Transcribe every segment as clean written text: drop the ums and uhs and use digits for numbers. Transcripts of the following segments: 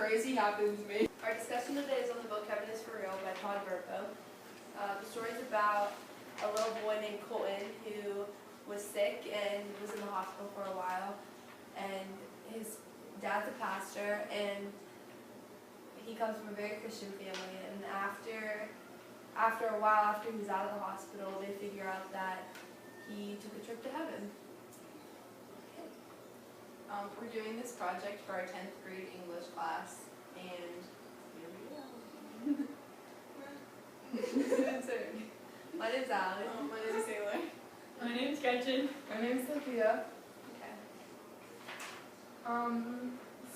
crazy happened to me. Our discussion today is on the book Heaven is for Real by Todd Burpo. The story is about a little boy named Colton who was sick and was in the hospital for a while. And his dad's a pastor, and he comes from a very Christian family. And after a while, after he's out of the hospital, they figure out that he took a trip to heaven. We're doing this project for our 10th grade English class, and here we go. My name's Allie. My name is Taylor. My name's Gretchen. My name's Sophia. Okay.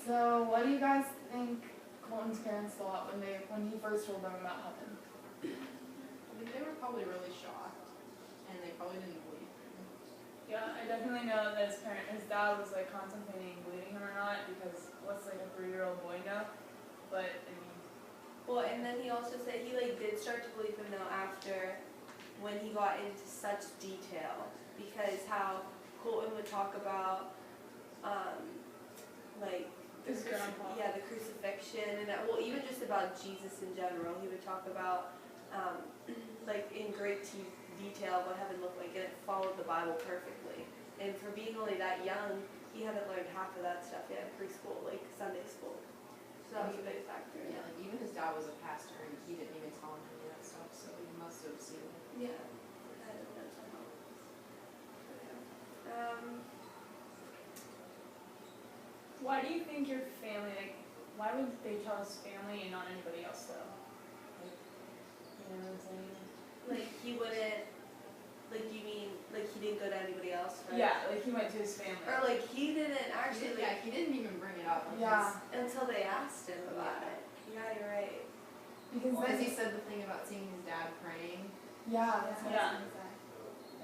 So what do you guys think Colton's parents thought when he first told them about heaven? I think they were probably really shocked, and they probably didn't believe him. Yeah, I definitely know that his dad was like contemplating believing him or not, because what's like a 3-year-old boy know? But I mean, Well, and then he also said he did start to believe him though after when he got into such detail, because how Colton would talk about his grandpa. Yeah, the crucifixion, and even just about Jesus in general. He would talk about in great detail what heaven looked like, and it followed the Bible perfectly. And for being only that young, he hadn't learned half of that stuff yet in preschool, like Sunday school. So that was a big factor. Yeah, like even his dad was a pastor, and he didn't even tell him any of that stuff, so he must have seen it. Yeah. I don't know somehow. Why do you think your family, why would they tell us family and not anybody else though? You know what I'm saying? He wouldn't, you mean, he didn't go to anybody else, right? Yeah, he went to his family. Or he didn't actually, He didn't even bring it up. Yeah. until they asked him about it. Yeah, you're right. Because he said the thing about seeing his dad praying. Yeah, that's what Yeah. I was gonna say.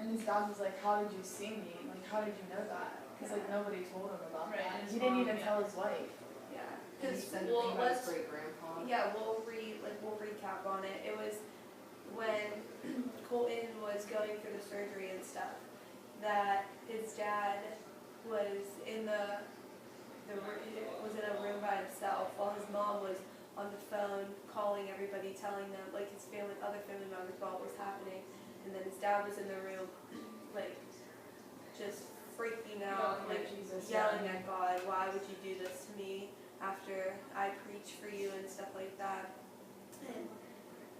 And his dad was like, "How did you see me? How did you know that?" Because nobody told him about Right, that. and his He didn't mom, even yeah. tell his wife. Yeah. And he said the thing about his great grandpa. Yeah, we'll recap on it. It was when Colton was going through the surgery and stuff, that his dad was in a room by himself while his mom was on the phone calling everybody, telling them his other family members about what was happening, and then his dad was in the room just freaking out, Jesus, yelling at God, "Why would you do this to me after I preach for you," and stuff like that. And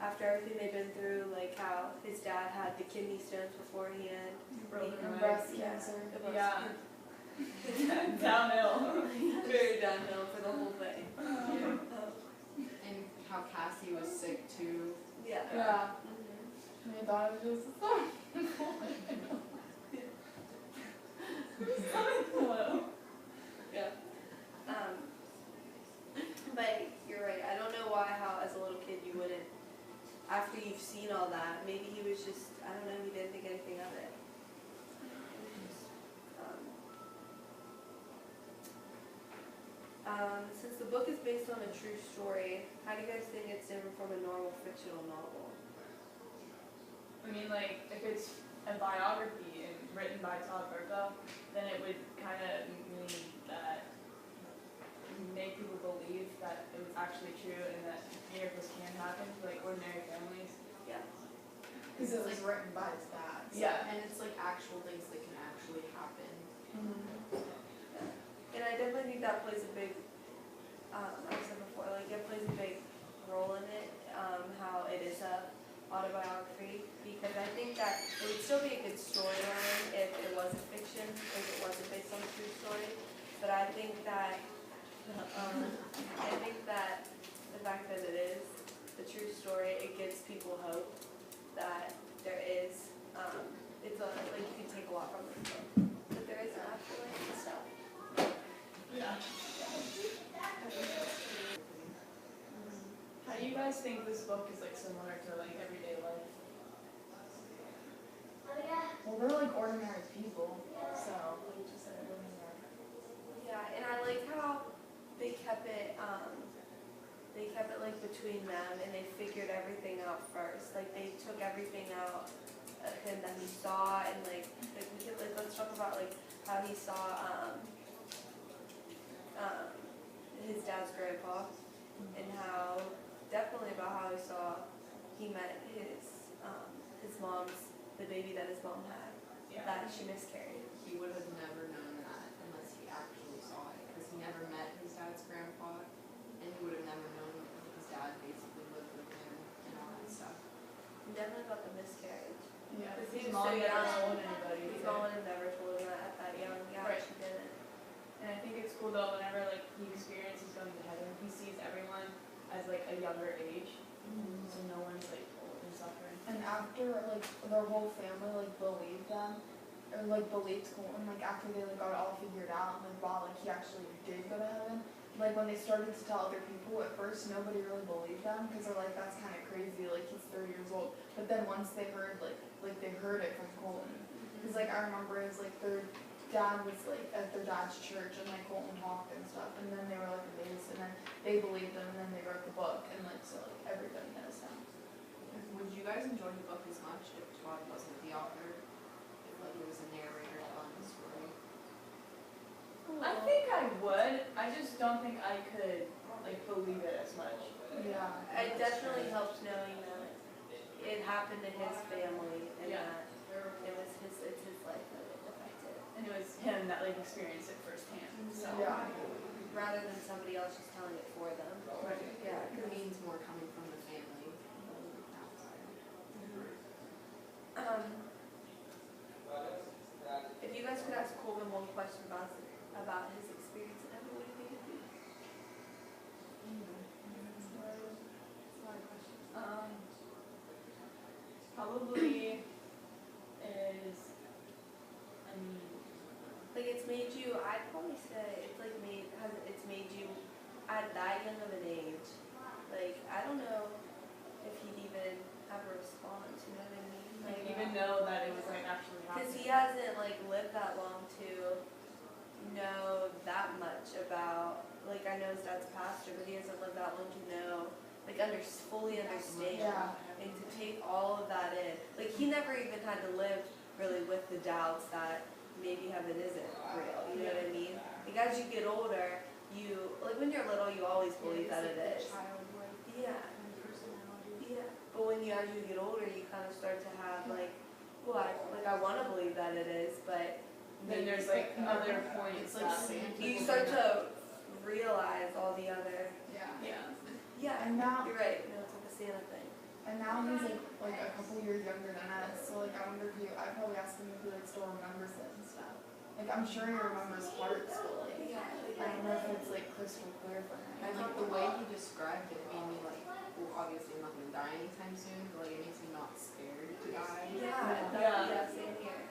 after everything they've been through, how his dad had the kidney stones beforehand, Broken And leg. breast yeah, cancer. it was Downhill. very downhill for the whole thing. And how Cassie was sick too. Yeah. Yeah. Mhm. And I thought it was just Hello. Yeah. But you're right. I don't know how as a little kid you wouldn't, after you've seen all that, maybe he was just, I don't know, he didn't think anything of it. Since the book is based on a true story, how do you guys think it's different from a normal fictional novel? I mean, if it's a biography and written by Todd Burpo, then it would kind of mean that make people believe that it was actually true and that miracles can happen to ordinary families. Yeah. because it was written by his dad. So. Yeah. And it's actual things that can actually happen. And I definitely think that plays a big, like I said before, it plays a big role in it, how it is a autobiography, because I think that it would still be a good storyline if it wasn't fiction, if it wasn't based on a true story. But I think that the fact that it is the true story, it gives people hope that there is, you can take a lot from this book, that there is an afterlife and stuff. Yeah. How do you guys think this book is similar to everyday life? Well, they're ordinary people, so just ordinary. Yeah, and I like how they kept it between them, and they figured everything out first. They took everything out of him that he saw, and let's talk about how he saw his dad's grandpa. and how definitely about how he met his mom's the baby that his mom had that she miscarried. He would have never known that unless he actually saw it, because he never met his dad's grandpa, and he would have never known because his dad basically lived with him and all that stuff. And definitely about the miscarriage. Yeah. Because His he was mom so never young. told anybody. His either. mom would have never told him that at that young. Yeah, Right. she didn't. And I think it's cool though, whenever like he experiences going to heaven, he sees everyone as like a younger age, so no one's like old and suffering. And after like their whole family like believed them, or like believed Colton, like after they like got it all figured out, and like wow, like he actually did go to heaven. Like when they started to tell other people, at first nobody really believed them because they're like, that's kind of crazy, like he's 30 years old. But then once they heard like they heard it from Colton, because like I remember it was like their dad was like at their dad's church and like Colton talked and stuff, and then they were like amazed, and then they believed him, and then they wrote the book, and like so like everybody knows now. Would you guys enjoy the book as much if Todd wasn't the author? If like he was a narrator telling the story? I think I would. I just don't think I could like believe it as much. Yeah. It definitely helps knowing that it happened to his family and that it's his life that it affected. And it was him that like experienced it firsthand. So Yeah. Rather than somebody else just telling it for them. Right. Yeah. It means more coming from the family than outside. If you guys could ask Colvin one question about his experience in heaven, what do you think it'd be? That's a lot of questions. Probably is, I mean, Like it's made you, I'd probably say it's made you at that young of an age. Like I don't know if he'd even have a response, you know what I mean? like even know that it was like actually Because happening. he hasn't like lived that long to know that much about, like I know his dad's a pastor, but he hasn't lived that long to know, like fully understand Yeah. and to take all of that in. Like he never even had to live really with the doubts that maybe heaven isn't real, you know what I mean? Like as you get older, like when you're little, you always believe that it is. Yeah. Yeah, but as you get older, you kind of start to have like, well, I want to believe that it is, but Then there's like other points It's like that Santa. you start to realize all the other. Yeah. Yeah, And now you're right. No, it's like a Santa thing. And now he's like a couple years younger than us, so like I wonder if I'd probably ask him if he like still remembers it and stuff. Like I'm sure he remembers parts, but like I don't know if it's like crystal clear for him. And like the way he described it made me like, well, obviously I'm not gonna die anytime soon, but like it makes me not scared to die. Yeah, same here.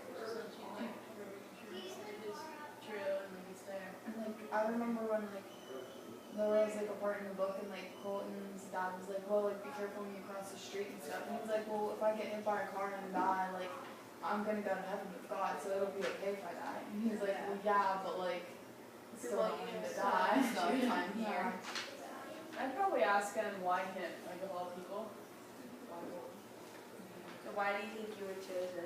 true and like it's there. And like I remember when like there was like a part in the book and like Colton's dad was like, well, like be careful when you cross the street and stuff. And he's like, well, if I get hit by a car and die, like I'm gonna go to heaven with God, so it'll be okay if I die. And he's like, well, yeah, but like still not wanting to die. I'm here. I'd probably ask him why him, like of all people. So why do you think you were chosen?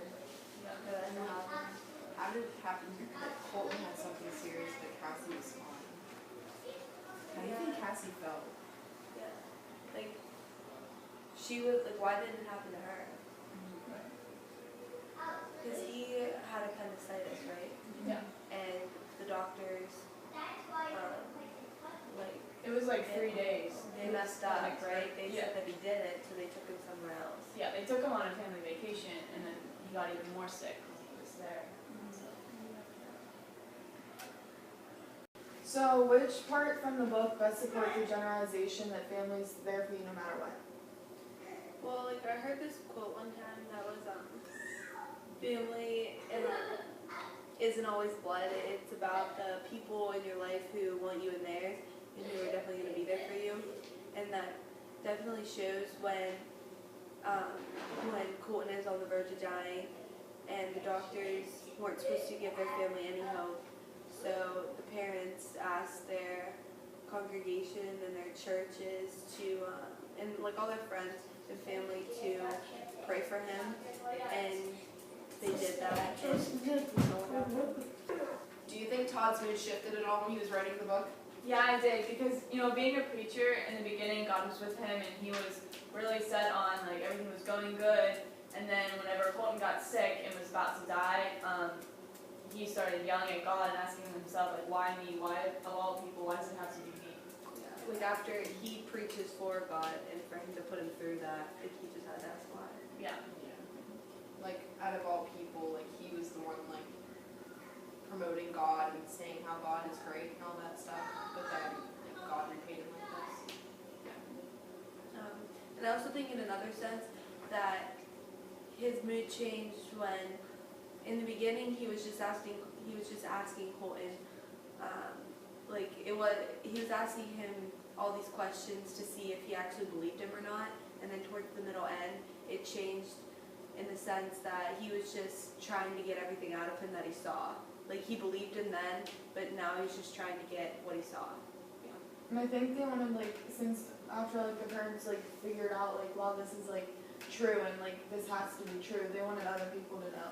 Yeah. For that to happen? How did it happen that Colton had something serious but Cassie was fine? How do you think Cassie felt? Yeah. Like she was like, why didn't it happen to her? Because he had appendicitis, right? Yeah. And the doctors, like, It was like 3 days. they messed up, right? They Yeah. said that he didn't, so they took him somewhere else. Yeah, they took him on a family vacation and then he got even more sick because he was there. So which part from the book best supports the generalization that family's there for you no matter what? Well, like I heard this quote one time that was family isn't always blood. It's about the people in your life who want you in theirs and who are definitely going to be there for you. And that definitely shows when Colton is on the verge of dying and the doctors weren't supposed to give their family any hope. So the parents asked their congregation and their churches to, and like all their friends and family to pray for him, and they did that. Do you think Todd's mood shifted at all when he was writing the book? Yeah, I did, because, being a preacher, in the beginning, God was with him, and he was really set on, like, everything was going good, and then whenever Colton got sick and was about to die, he started yelling at God and asking himself, like, why me? Why, of all people, why does it have to be me? Like after he preaches for God and for him to put him through that, like he just had to ask why. Yeah. Like, out of all people, like, he was the one, like, promoting God and saying how God is great and all that stuff, but then, like, God repaid him like this. And I also think in another sense that his mood changed when, in the beginning, he was just asking Colton, he was asking him all these questions to see if he actually believed him or not, and then towards the middle end, it changed in the sense that he was just trying to get everything out of him that he saw. Like, he believed him then, but now he's just trying to get what he saw. And I think they wanted, like, since after, like, the parents, like, figured out, like, wow, this is, like, true and, like, this has to be true, they wanted other people to know.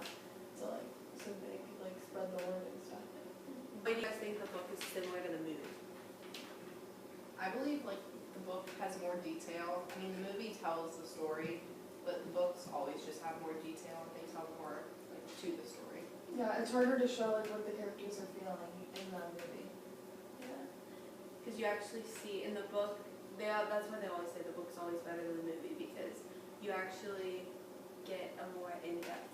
So, like, so they could, like, spread the word and stuff. Why do you guys think the book is similar to the movie? I believe, like, the book has more detail. I mean, the movie tells the story, but the books always just have more detail, and they tell more, like, to the story. Yeah, it's harder to show, like, what the characters are feeling in the movie. Yeah. Because you actually see in the book, that's why they always say the book's always better than the movie, because you actually get a more in-depth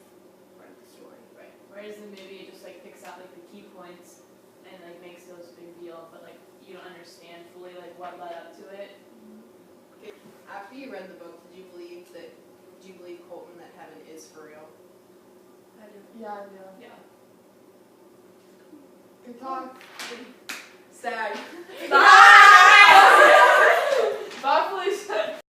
part of the story. Right. Whereas the movie just, like, picks out, like, the key points and, like, makes those big deal, but, like, you don't understand fully, like, what led up to it. After you read the book, do you believe Colton that heaven is for real? I do. Yeah, I do. Yeah. Good talk. STAG. Bye!